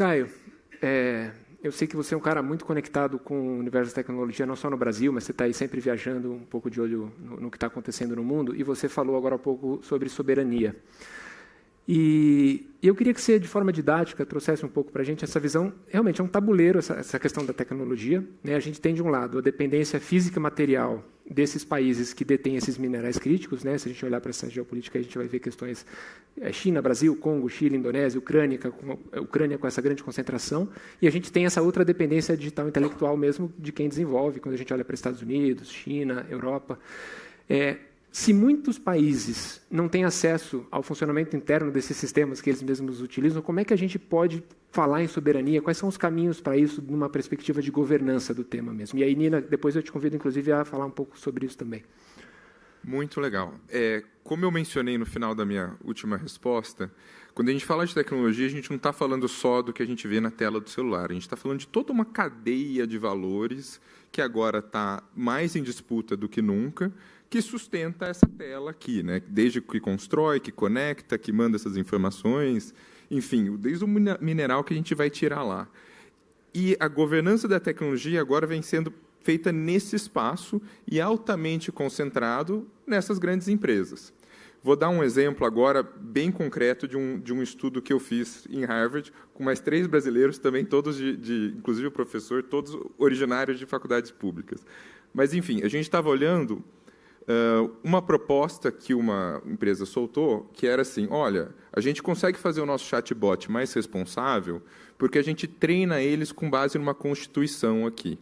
Caio, eu sei que você é um cara muito conectado com o universo da tecnologia, não só no Brasil, mas você está aí sempre viajando um pouco de olho no que está acontecendo no mundo, e você falou agora há pouco sobre soberania. E eu queria que você, de forma didática, trouxesse um pouco para a gente essa visão. Realmente é um tabuleiro essa questão da tecnologia, né? A gente tem, de um lado, a dependência física e material desses países que detêm esses minerais críticos, né? Se a gente olhar para essa geopolítica, a gente vai ver questões China, Brasil, Congo, Chile, Indonésia, Ucrânia com essa grande concentração. E a gente tem essa outra dependência digital intelectual mesmo de quem desenvolve, quando a gente olha para Estados Unidos, China, Europa. Se muitos países não têm acesso ao funcionamento interno desses sistemas que eles mesmos utilizam, como é que a gente pode falar em soberania? Quais são os caminhos para isso, numa perspectiva de governança do tema mesmo? E aí, Nina, depois eu te convido, inclusive, a falar um pouco sobre isso também. Muito legal. Como eu mencionei no final da minha última resposta, quando a gente fala de tecnologia, a gente não está falando só do que a gente vê na tela do celular. A gente está falando de toda uma cadeia de valores que agora está mais em disputa do que nunca, que sustenta essa tela aqui, né? Desde que constrói, que conecta, que manda essas informações, enfim, desde o mineral que a gente vai tirar lá. E a governança da tecnologia agora vem sendo feita nesse espaço e altamente concentrado nessas grandes empresas. Vou dar um exemplo agora bem concreto de um estudo que eu fiz em Harvard, com mais 3 brasileiros, também todos, inclusive o professor, todos originários de faculdades públicas. Mas, enfim, a gente estava olhando uma proposta que uma empresa soltou, que era assim, olha, a gente consegue fazer o nosso chatbot mais responsável porque a gente treina eles com base numa constituição aqui.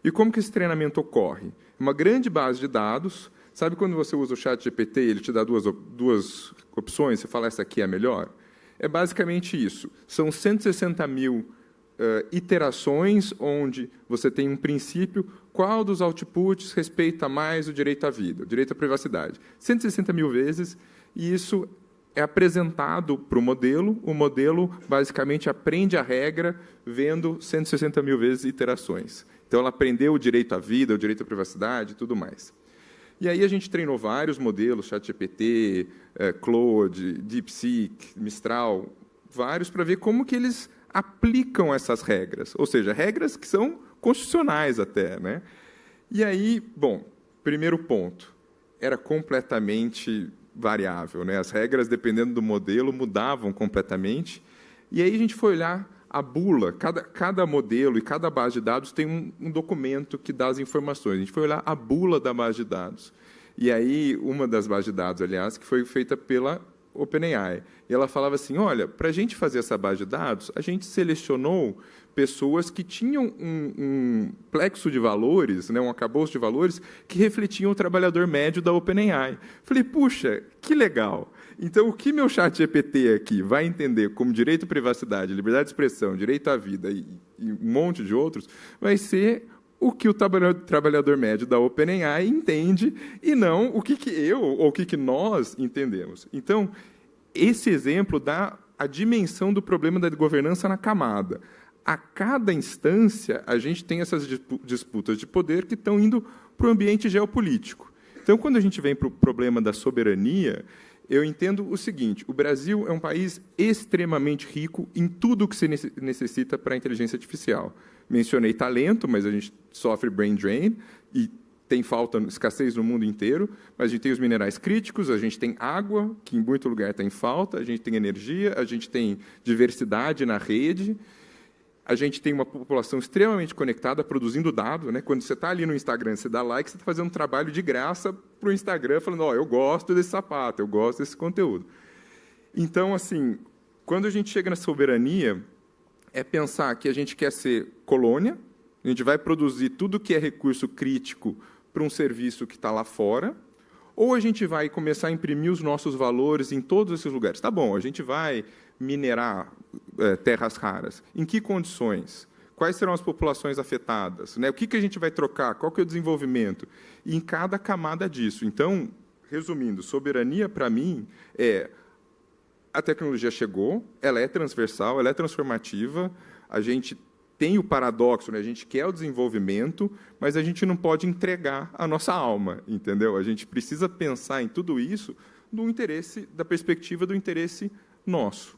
E como que esse treinamento ocorre? Uma grande base de dados. Sabe quando você usa o ChatGPT e ele te dá duas opções, você fala, essa aqui é a melhor? É basicamente isso. São 160 mil iterações onde você tem um princípio, qual dos outputs respeita mais o direito à vida, o direito à privacidade. 160 mil vezes, e isso é apresentado para o modelo basicamente aprende a regra vendo 160 mil vezes iterações. Então, ela aprendeu o direito à vida, o direito à privacidade e tudo mais. E aí a gente treinou vários modelos, ChatGPT, Claude, DeepSeek, Mistral, vários, para ver como que eles aplicam essas regras, ou seja, regras que são constitucionais até, né? E aí, bom, primeiro ponto, era completamente variável, né? As regras, dependendo do modelo, mudavam completamente. E aí a gente foi olhar a bula, cada modelo e cada base de dados tem um documento que dá as informações. A gente foi olhar a bula da base de dados. E aí, uma das bases de dados, aliás, que foi feita pela OpenAI. E ela falava assim, olha, para a gente fazer essa base de dados, a gente selecionou pessoas que tinham um plexo de valores, né, um arcabouço de valores, que refletiam o trabalhador médio da OpenAI. Falei, puxa, que legal. Então, o que meu chat GPT aqui vai entender como direito à privacidade, liberdade de expressão, direito à vida e um monte de outros, vai ser o que o trabalhador médio da OpenAI entende e não o que eu ou o que nós entendemos. Então, esse exemplo dá a dimensão do problema da governança na camada. A cada instância, a gente tem essas disputas de poder que estão indo para o ambiente geopolítico. Então, quando a gente vem para o problema da soberania, eu entendo o seguinte, o Brasil é um país extremamente rico em tudo o que se necessita para a inteligência artificial. Mencionei talento, mas a gente sofre brain drain e tem escassez no mundo inteiro, mas a gente tem os minerais críticos, a gente tem água, que em muito lugar está em falta, a gente tem energia, a gente tem diversidade na rede, a gente tem uma população extremamente conectada, produzindo dado, né? Quando você está ali no Instagram, você dá like, você está fazendo um trabalho de graça para o Instagram, falando, eu gosto desse sapato, eu gosto desse conteúdo. Então, assim, quando a gente chega na soberania, é pensar que a gente quer ser colônia, a gente vai produzir tudo que é recurso crítico para um serviço que está lá fora, ou a gente vai começar a imprimir os nossos valores em todos esses lugares. Tá bom, a gente vai minerar terras raras. Em que condições? Quais serão as populações afetadas? Né? O que a gente vai trocar? Qual que é o desenvolvimento? E em cada camada disso. Então, resumindo, soberania, para mim, a tecnologia chegou, ela é transversal, ela é transformativa, a gente tem o paradoxo, né? A gente quer o desenvolvimento, mas a gente não pode entregar a nossa alma, entendeu? A gente precisa pensar em tudo isso da perspectiva do interesse nosso.